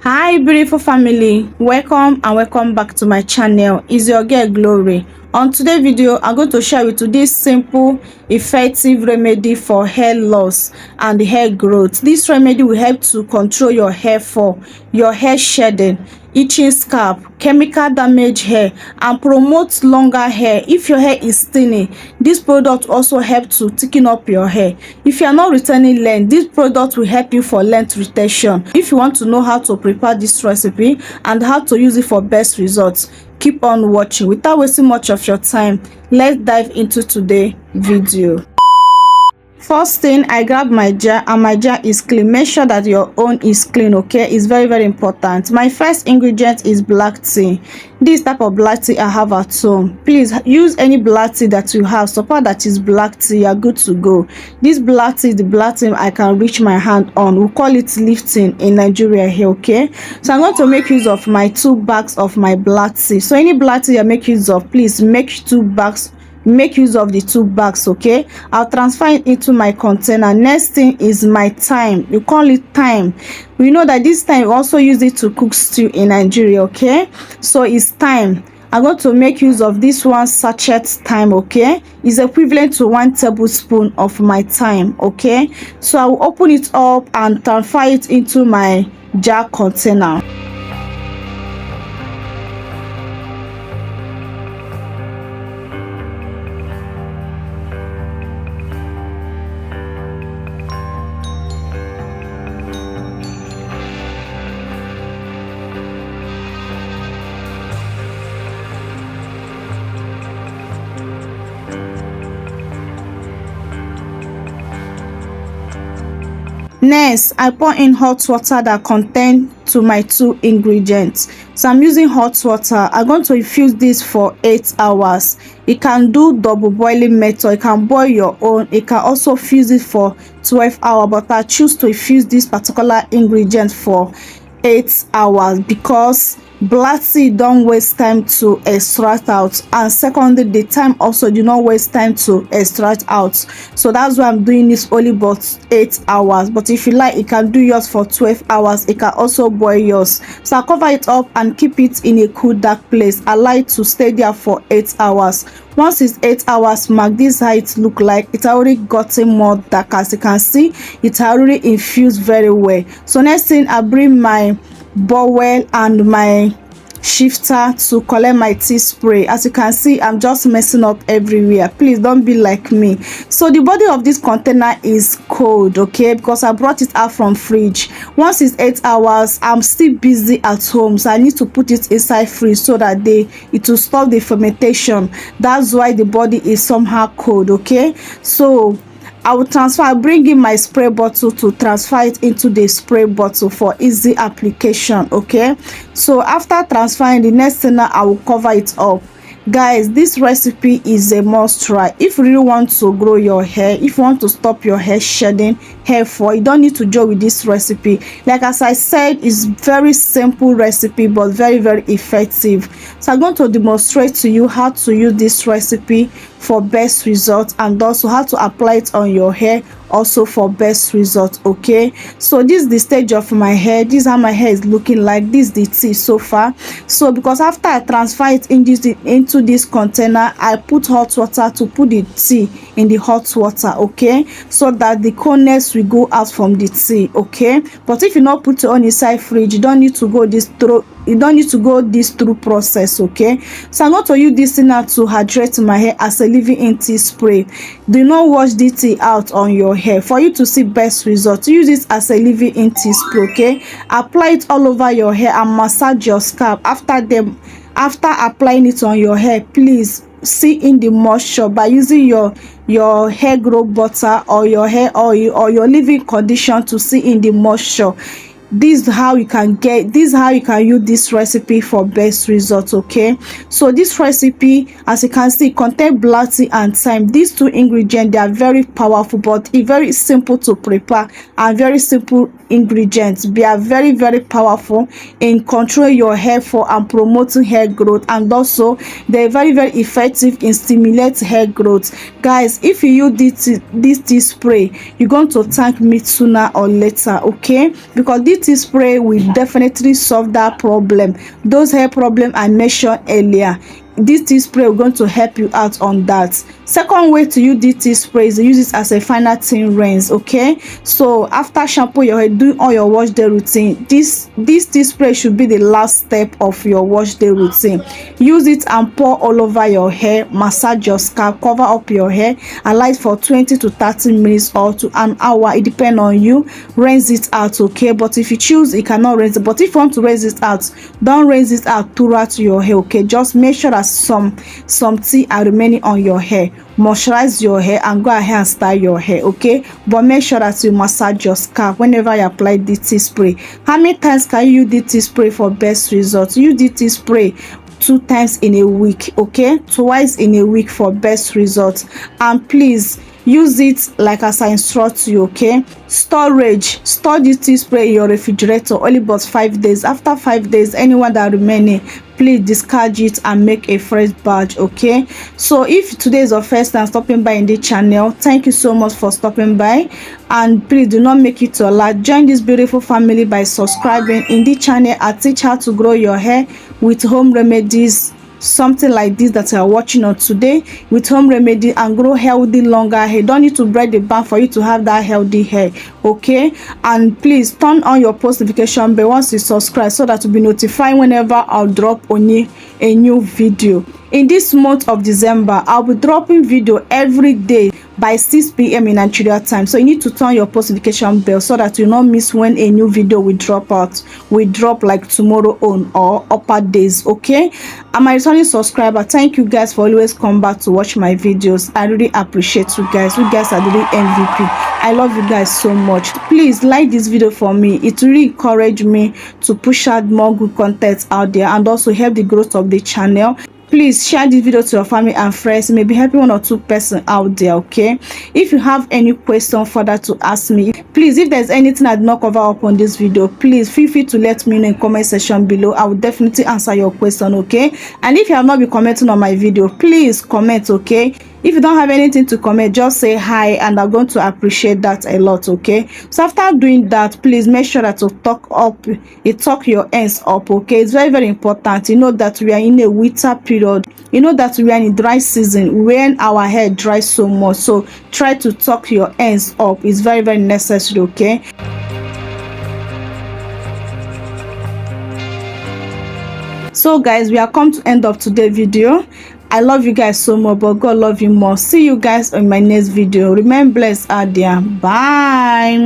Hi beautiful family, welcome and welcome back to my channel. It's your girl Glory. On today's video, I'm going to share with you this simple effective remedy for hair loss and hair growth. This remedy will help to control your hair fall, your hair shedding, itching scalp, chemical damage hair, and promote longer hair. If your hair is thinning, this product also help to thicken up your hair. If you are not retaining length, this product will help you for length retention. If you want to know how to prepare this recipe and how to use it for best results, keep on watching. Without wasting much of your time, let's dive into today's video. First thing, I grab my jar, and my jar is clean. Make sure that your own is clean, okay? It's very important. My first ingredient is black tea. This type of black tea I have at home. Please use any black tea that you have. Suppose that is black tea, you're good to go. This black tea is the black tea I can reach my hand on. We call it lifting in Nigeria here, okay? So I'm going to make use of my 2 bags of my black tea. So any black tea you make use of, please make 2 bags. Make use of the 2 bags, okay? I'll transfer it into my container. Next thing is my thyme. You call it thyme. We know that this thyme we also use it to cook stew in Nigeria, okay? So it's thyme. I'm going to make use of this 1 sachet thyme, okay? It's equivalent to 1 tablespoon of my thyme, okay? So I will open it up and transfer it into my jar container. Next, I pour in hot water that contain to my 2 ingredients. So I'm using hot water. I'm going to infuse this for 8 hours. You can do double boiling method. You can boil your own. You can also fuse it for 12 hours, but I choose to infuse this particular ingredient for 8 hours because black tea don't waste time to extract out, and secondly the time also do not waste time to extract out. So that's why I'm doing this only but 8 hours, but if you like you can do yours for 12 hours. You can also boil yours. So I cover it up and keep it in a cool dark place. I like to stay there for 8 hours. Once it's 8 hours mark, this is how it look like. It's already gotten more dark. As you can see, it's already infused very well. So next thing, I bring my bowl and my shifter to collect my tea spray. As you can see, I'm just messing up everywhere. Please don't be like me. So the body of this container is cold, okay, because I brought it out from fridge. Once it's 8 hours, I'm still busy at home, so I need to put it inside fridge so that it will stop the fermentation. That's why the body is somehow cold, okay? So I will bring in my spray bottle to transfer it into the spray bottle for easy application, okay? So after transferring, the next thing I will cover it up. Guys, this recipe is a must try if you really want to grow your hair. If you want to stop your hair shedding, hair fall, you don't need to joke with this recipe. Like as I said, it's very simple recipe but very effective. So I'm going to demonstrate to you how to use this recipe for best results, and also how to apply it on your hair also for best results, okay? So this is the stage of my hair. This is how my hair is looking like. This is the tea so far. So because after I transfer it into this container, I put hot water to put the tea in the hot water, okay, so that the coldness will go out from the tea, okay? But if you not put it on inside fridge, you don't need to go this through process, okay? So I'm going to use this thing now to hydrate my hair as a leave-in tea spray. Do not wash the tea out on your hair. For you to see best results, use this as a leave-in tea spray, okay? Apply it all over your hair and massage your scalp. After applying it on your hair, please see in the moisture by using your hair growth butter or your hair oil or your leave-in conditioner to see in the moisture. This is how you can use this recipe for best results, okay? So this recipe, as you can see, contain black tea and thyme. These 2 ingredients, they are very powerful, but it's very simple to prepare and very simple ingredients. They are very powerful in controlling your hair fall and promoting hair growth, and also they're very effective in stimulating hair growth. Guys, if you use this tea spray, you're going to thank me sooner or later, okay? Because this tea spray will definitely solve that problem, those hair problem I mentioned earlier. This tea spray is going to help you out on that. Second way to use this tea spray is to use it as a final thin rinse. Okay, so after shampoo your hair, doing all your wash day routine, this tea spray should be the last step of your wash day routine. Use it and pour all over your hair, massage your scalp, cover up your hair, allow it for 20 to 30 minutes or to an hour, it depends on you. Rinse it out. Okay, but if you choose, you cannot rinse it, but if you want to rinse it out, don't rinse it out throughout your hair. Okay, just make sure that some tea are remaining on your hair. Moisturize your hair and go ahead and style your hair. Okay, but make sure that you massage your scalp whenever you apply the tea spray. How many times can you use the tea spray for best results? Use the tea spray 2 times in a week. Okay, twice in a week for best results. And please use it like as I instruct you. Okay, storage, store the tea spray in your refrigerator only but 5 days. After 5 days, anyone that remaining, please discard it and make a fresh batch. Okay, so if today is your first time stopping by in the channel, thank you so much for stopping by, and please do not make it to a lot. Join this beautiful family by subscribing. In the channel I teach how to grow your hair with home remedies, something like this that you are watching on today, with home remedy, and grow healthy longer hair. Don't need to braid the back for you to have that healthy hair. Okay, and please turn on your post notification bell once you subscribe so that you'll be notified whenever I'll drop only a new video. In this month of December, I'll be dropping video every day by 6 p.m. in Nigeria time, so you need to turn your post notification bell so that you not miss when a new video will drop out. We drop like tomorrow on or upper days. Okay, I'm a returning subscriber. Thank you guys for always come back to watch my videos. I really appreciate you guys. You guys are really MVP. I love you guys so much. Please like this video for me. It really encourage me to push out more good content out there and also help the growth of the channel. Please share this video to your family and friends. Maybe helping 1 or 2 persons out there. Okay, if you have any question further to ask me, please, if there's anything I did not cover up on this video, please feel free to let me know in the comment section below. I will definitely answer your question. Okay, and if you have not been commenting on my video, please comment. Okay, if you don't have anything to comment, just say hi and I'm going to appreciate that a lot. Okay, so after doing that, please make sure that you tuck your ends up. Okay, it's very, very important. You know that we are in a winter period, you know that we are in dry season when our hair dries so much, so try to tuck your ends up. It's very, very necessary. Okay, so guys, we are come to end of today's video. I love you guys so much, but God love you more. See you guys in my next video. Remain blessed out there. Bye.